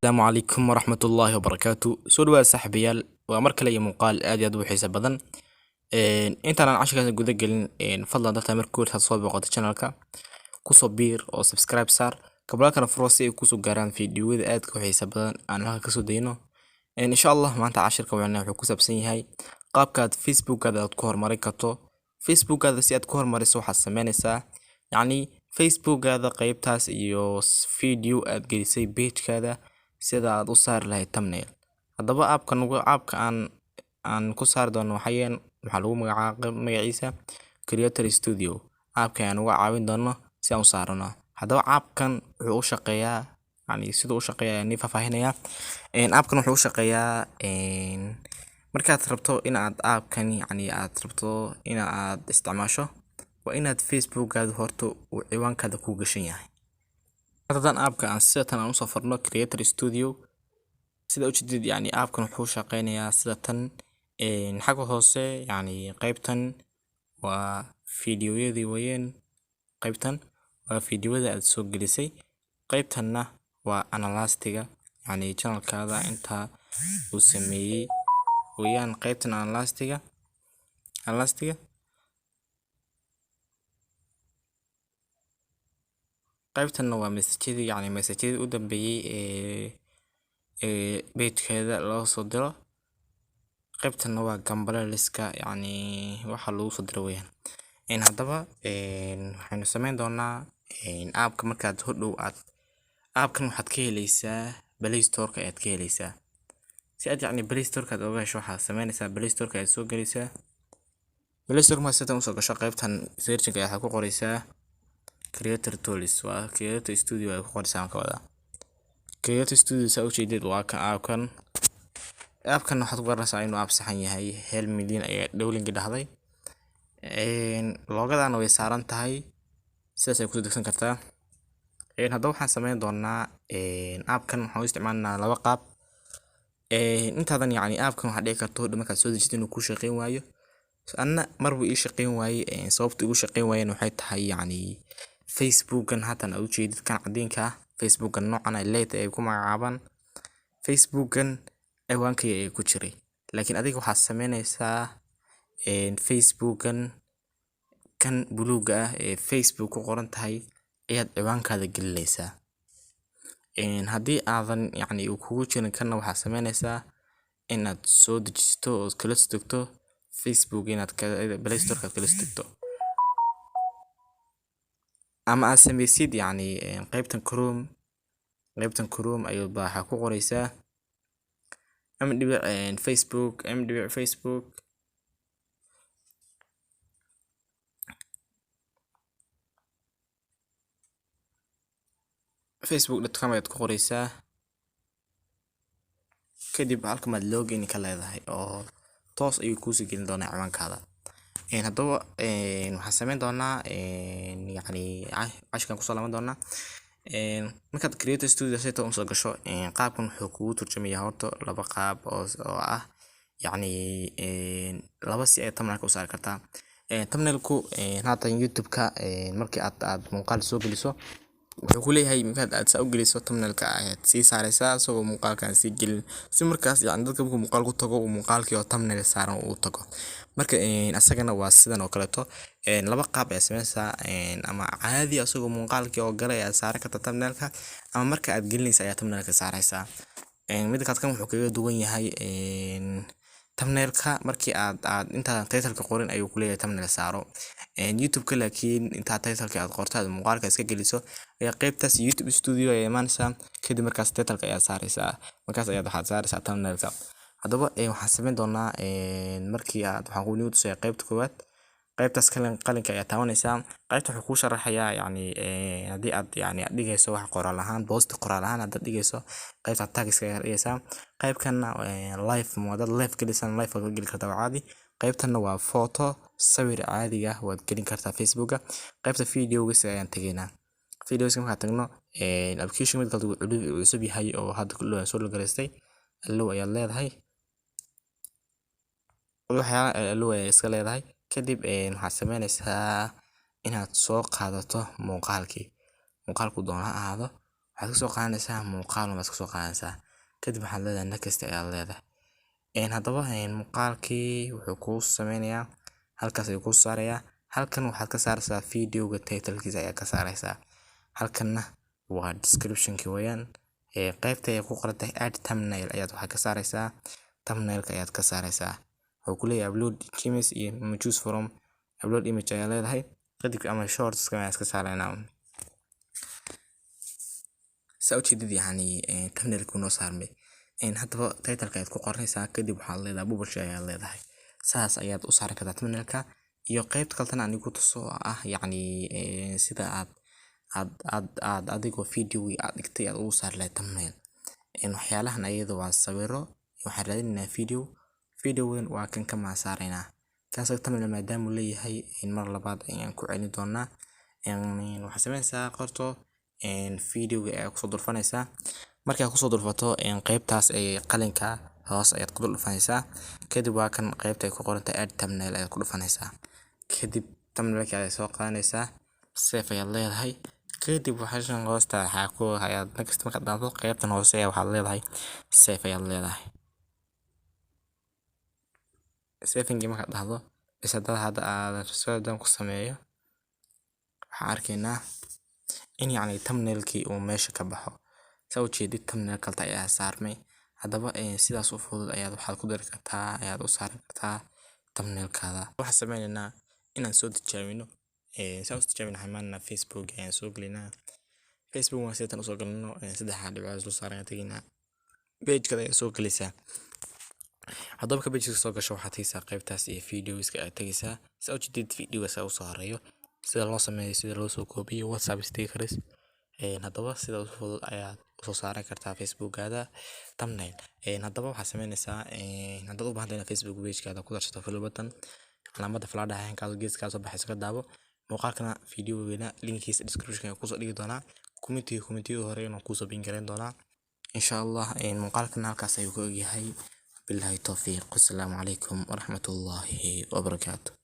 السلام عليكم ورحمة الله وبركاته سودوا صاحبيال ومر كلي مقال آدي أدو حيسا بدن انت أنا عشان جودة جلين فضلا داتا مركور تصوب بقطة channelka كوسو بير أو سبسكرايب صار قبل كان فروسي كوسو جاران فيديو إذا آد كويسة بدن أنا كسو دينو إن شاء الله ما أنت عشر كوينا وحكوسة بسني هاي قاب كاد فيسبوك هذا تكور مريكاتو فيسبوك هذا سياد كور مريسو حسمانيسا يعني فيسبوك هذا قيبتاس يوس فيديو آد جلسي بيج كذا sida aad u saari lahayd thumbnail haddaba aabka aan ku saari doono waxaa lagu magaciisa Creator Studio aabka aan uga caawin doono si aan u saarno haddaba aabkan wuxuu u shaqeeyaa sidoo u shaqeeyaa ni faahfaahinaya aabkan wuxuu u shaqeeyaa markaad rabto in aad aabkan aad isticmaasho waa inaad Facebook-gaada horto uu ciwaankaada ku gashan yahay haddaan aabka aan sidatan aan usoo furno Creator Studio sida u jeedid aabkan wuxuu shaqeynayaa sida tan xagga hoose qaybtan waa fiidiyowyadii weeyeen qaybtan waa fiidiyowada aad soo gelisay qaybtanna waa analytics channelkaada inta uu sameeyay weeyaan qaybtan analytics qaybtanna waa message u dambeeyay page-keeda loo soo diro qaybtanna waa gambaleelska waxa lagu soo diro weeyaan haddaba waxaynu sameyn doonaa aabka markaad hodhow aabkan waxaad ka helaysaa Play Store-ka aad ka helaysaa si aad Play Store-ka aad uga hesho waxaad sameynaysaa Play Store-ka aad soo gelaysaa Play Store-ka ma sidaan u soo gasho qaybtan search-ka aad ku qoraysaa Creator Tools waa Creator Studio ay ku qoraysaa ka wada Creator Studio saa u jeedid waa kan aabkan waxaad ku garanaysaa inuu aab saxan yahay 1 milyan ayaa download dhahday logadana way saaran tahay sidaas ay ku degsan kartaa haddaba waxaan sameyn doonaa aabkan waxaan u isticmaalnaa laba qaab intaadan aabkan waxaa dhici karto markaad soo dejiso inuu ku shaqeyn waayo anna marba ii shaqeyn waaye sababta ugu shaqeyn waayeen waxay tahay Facebook-gan haatan aad u jeedid kan cadeenka Facebook-gan noocan ay leedahay ku magacaabaan Facebook-gan ciwaankii ay ku jiray laakiin adiga waxaad sameynaysaa Facebook-gan kan buluuga ah ee Facebook ku qoran tahay ayaad ciwaankaada gelinaysaa haddii aadan uu kugu jirin kanna waxaad sameynaysaa inaad soo dejisto oo kala soo degto Facebook inaad Play Store-ka kala soo degto ama aad sameysid qaybtan Chrome ayuu waxa ku qoraysaa facebook.com ayaad ku qoraysaa kadib halka maad login ka leedahay oo toos ayuu kuu soo gelin doonaa ciwaankaada haddaba waxaan sameyn doonaa cashkan ku soo laaban doonaa markaad Creator Studio sida u soo gasho qaabkan wuxuu kugu turjumayaa horta laba qaab oo ah laba si ay thumbnail-ka u saari kartaa thumbnail-ku haatan YouTube-ka markii aad muuqaal soo geliso wuxuu ku leeyahay markaad aad soo geliso thumbnail-ka ayaad sii saaraysaa isagoo muuqaalkan sii gelin si markaas dadka markuu muuqaal ku tago uu muuqaalkii oo thumbnail saaran uu tago marka asagana waa sidan oo kaleeto laba qaab ay sameynaysaa ama caadi asagoo muuqaalkii oo galay aad saari kartaa thumbnail-ka ama marka aad gelinaysa ayaa thumbnail-ka saaraysaa mid kan wuxuu kaga duwan yahay thumbnail-ka markii aad inta title-ka qorin ayuu ku leeyahay thumbnail saaro YouTube-ka laakiin inta title-ka aad qorto aad muuqaalka iska geliso ayaa qaybtaas YouTube Studio ay imaanaysaa kadib markaas title-ka ayaa saaraysaa markaas ayaad waxaad saaraysaa thumbnail-ka haddaba waxaan sameyn doonaa markii waxaan ku tusay qaybta koowaad qaybtaas qalinka ayaa taabanaysaa qaybta wuxuu ku sharaxayaa haddii aad dhigayso wax qoraal ahaan post qoraal ahaan aad dhigayso qaybta tags-ka ayaa dhigaysaa qaybkana live dad live gelisan live waad geli kartaa caadi qaybtana waa photo sawir caadiga waad gelin kartaa Facebook-ga qaybta video-ga ayaan tageynaa videos markaan tagno application mid kale uu cusub yahay oo hadda ku soo lagareystay allow ayaad leedahay waxyaalaha allow ay iska leedahay kadib waxaad sameynaysaa inaad soo qaadato muuqaalku doona ha ahaado waxaad ka soo qaadanaysaa muuqaal baad ka soo qaadanaysaa kadib waxaad leedahay next ayaad leedahay haddaba muuqaalkii wuxuu kuu sameynayaa halkaas ayuu kuu saarayaa halkan waxaad ka saaraysaa videoga title-kiisa ayaa ka saaraysaa halkanna waa description-ki weeyaan qaybta ay ku qoran tahay add thumbnail ayaad waxaad ka saaraysaa thumbnail-ka ayaad ka saaraysaa wuxuu ku leeyahay upload images iyo choose from upload image ayaa leedahay kadib ama shorts ka ayaad ka saaraynaa saujeedid yani thumbnail-ku noo saarmay haddaba title-ka ayaad ku qoranaysaa kadib waxaad leedahay publish ayaad leedahay saas ayaad u saari kartaa thumbnail-ka iyo qaybta kalena anigu tuso ah yani sida aad adigoo videogii aad dhigtay aad ugu saari lahayd thumbnail waxyaalahan ayada waa sawiro waxaan raadinaynaa videogan waa kan ka saaraynaa kaas thumbnail maadaama uu leeyahay mar labaad ayaan ku celin doonaa waxaad sameynaysaa qorto videoga ayaa kusoo durfanaysaa markaa kusoo durfato qaybtaas ay qalinka hoos ayaad ku dhufanaysaa kadib waa kan qaybta ay ku qoran tahay add thumbnail ayaad ku dhufanaysaa kadib thumbnailka ayaad soo qaadanaysaa save ayaad leedahay kadib waxaan hoosta waxaa ku ayaad next markaad dhacdo qaybtan hoose waxaad leedahay save ayaad leedahay saving markaad dhacdo isada hadda aad soo ku sameeyo waxaan arkaynaa in yani thumbnailkii uu meesha ka baxo soo jeedid thumbnail kalta ayaa saarmay haddaba sidaas u fudud ayaad waxaad ku dari kartaa ayaad u saari kartaa thumbnailkaada waxaan sameynaynaa inaan soo tijaabino soo tijaabino xamaana Facebook ayaan soo gelinaa Facebook waa sidaan u soo galno saddex dhibcood soo saarayaan tagina page-ka ayaa soo gelaysaa haddaba ka page-ka soo gasho waxaad tagaysaa qaybtaas iyo videoska aad tagaysaa soo jeedid videoga soo horeeyo sida loo sameeyo sida loo soo koobiyo WhatsApp stickers haddaba sida u fudud ayaad soo saaran kartaa Facebook-gaada thumbnail haddaba waxaad sameynaysaa haddaad u baahan tahay Facebook page-gaada ku darsato follow button calaamada falaadhaha halkaas geeska soo baxayso ka daabo muuqaalkana videogeena linkiisa description-ka ku soo dhigi doonaa community hore inuu ku soo bin gareyn doonaa insha Allah muuqaalkana halkaas ayuu ku ogyahay billahi tawfiiq assalamu calaykum waraxmatullaahi wabarakaatuh